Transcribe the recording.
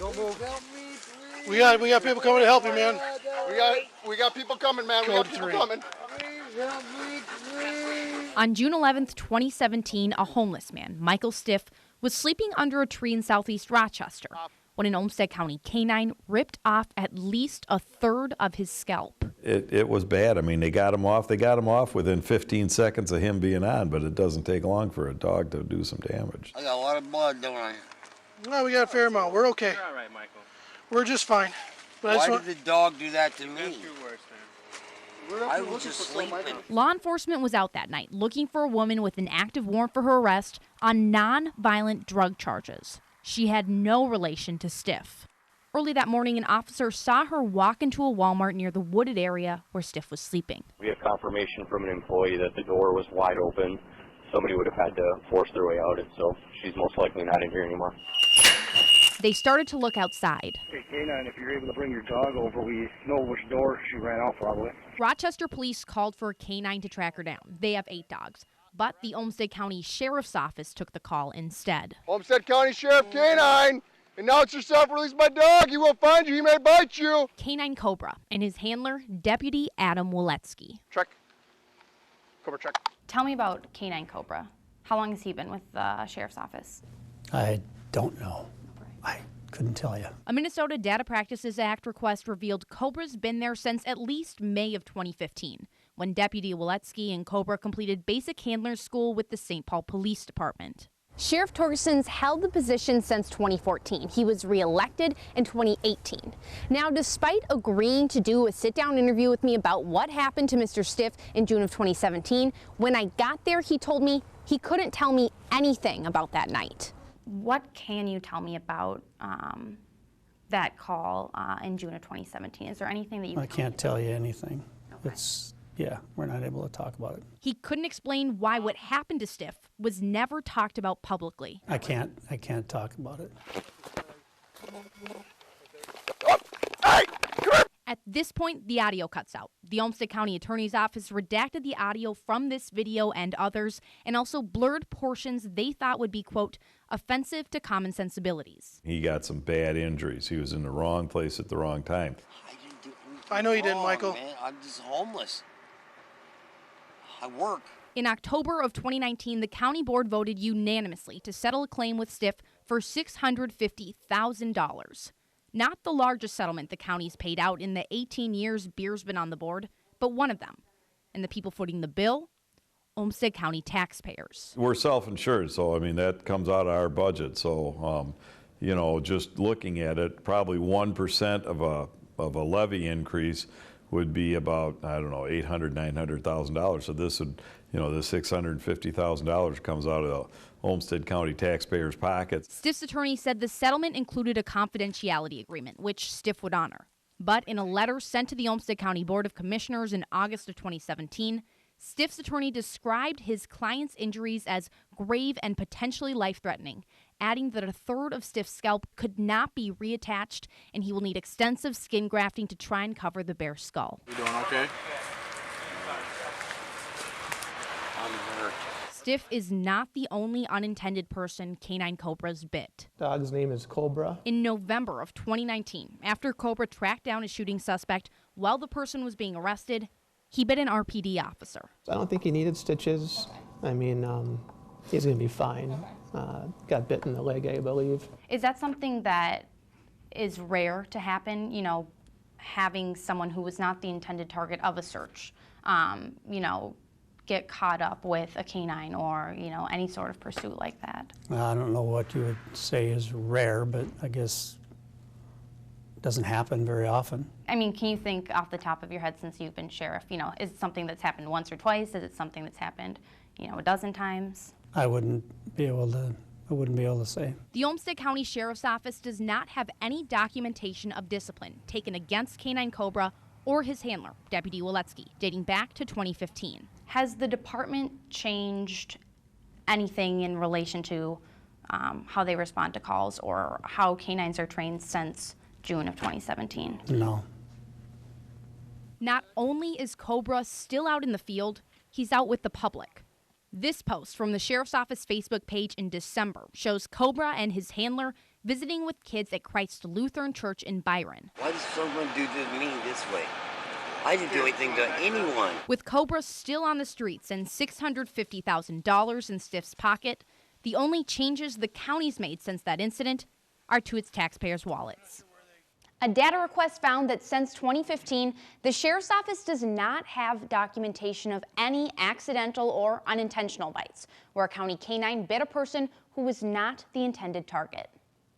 Don't move. Help me, please. We got people coming to help you, man. We got people coming, man. We got people coming. Please help me, please. On June 11th, 2017, a homeless man, Michael Stiff, was sleeping under a tree in southeast Rochester when an Olmsted County canine ripped off at least a third of his scalp. It was bad. I mean, they got him off. They got him off within 15 seconds of him being on, but it doesn't take long for a dog to do some damage. I got a lot of blood, don't I? No, we got a fair amount. We're okay. You're all right, Michael. We're just fine. But Why did the dog do that to me? That's your worst, man. I was just sleeping. Law enforcement was out that night looking for a woman with an active warrant for her arrest on non-violent drug charges. She had no relation to Stiff. Early that morning, an officer saw her walk into a Walmart near the wooded area where Stiff was sleeping. We have confirmation from an employee that the door was wide open. Somebody would have had to force their way out, and so she's most likely not in here anymore. They started to look outside. Hey, K9, if you're able to bring your dog over, we know which door she ran out probably. Rochester police called for a canine to track her down. They have 8 dogs, but the Olmsted County Sheriff's Office took the call instead. Olmsted County Sheriff K9, announce yourself, release my dog. He will find you. He may bite you. Canine Cobra and his handler, Deputy Adam Woletsky. Check. Cobra check. Tell me about Canine Cobra. How long has he been with the Sheriff's Office? I don't know. I couldn't tell you. A Minnesota Data Practices Act request revealed Cobra's been there since at least May of 2015, when Deputy Woletsky and Cobra completed basic handler school with the St. Paul Police Department. Sheriff Torgerson's held the position since 2014. He was reelected in 2018. Now, despite agreeing to do a sit-down interview with me about what happened to Mr. Stiff in June of 2017, when I got there, he told me he couldn't tell me anything about that night. What can you tell me about that call in June of 2017? Is there anything that you I can't tell you anything. Okay. Yeah, we're not able to talk about it. He couldn't explain why what happened to Stiff was never talked about publicly. I can't talk about it. At this point, the audio cuts out. The Olmsted County Attorney's Office redacted the audio from this video and others, and also blurred portions they thought would be, quote, offensive to common sensibilities. He got some bad injuries. He was in the wrong place at the wrong time. I didn't do anything I know you didn't, wrong, Michael. Man. I'm just homeless. I work. In October of 2019, the county board voted unanimously to settle a claim with Stiff for $650,000. Not the largest settlement the county's paid out in the 18 years Beer's been on the board, but one of them. And the people footing the bill? Olmsted County taxpayers. We're self-insured, so I mean that comes out of our budget. So, just looking at it, probably 1% of a levy increase would be about, I don't know, $800,000, $900,000. So this would, the $650,000 comes out of the Olmsted County taxpayers' pockets. Stiff's attorney said the settlement included a confidentiality agreement, which Stiff would honor. But in a letter sent to the Olmsted County Board of Commissioners in August of 2017, Stiff's attorney described his client's injuries as grave and potentially life-threatening, adding that a third of Stiff's scalp could not be reattached and he will need extensive skin grafting to try and cover the bare skull. You doing okay? I'm hurt. Stiff is not the only unintended person Canine Cobra's bit. Dog's name is Cobra. In November of 2019, after Cobra tracked down a shooting suspect while the person was being arrested, he bit an RPD officer. I don't think he needed stitches. I mean, he's going to be fine. Got bit in the leg, I believe. Is that something that is rare to happen, having someone who was not the intended target of a search, get caught up with a canine or, any sort of pursuit like that? I don't know what you would say is rare, but I guess it doesn't happen very often. I mean, can you think off the top of your head since you've been sheriff, is it something that's happened once or twice? Is it something that's happened, a dozen times? I wouldn't be able to say. The Olmsted County Sheriff's Office does not have any documentation of discipline taken against Canine Cobra or his handler, Deputy Woletsky, dating back to 2015. Has the department changed anything in relation to how they respond to calls or how canines are trained since June of 2017? No. Not only is Cobra still out in the field, he's out with the public. This post from the Sheriff's Office Facebook page in December shows Cobra and his handler visiting with kids at Christ Lutheran Church in Byron. Why does someone do to me this way? I didn't do anything to anyone. With Cobra still on the streets and $650,000 in Stiff's pocket, the only changes the county's made since that incident are to its taxpayers' wallets. A data request found that since 2015, the Sheriff's Office does not have documentation of any accidental or unintentional bites, where a county canine bit a person who was not the intended target.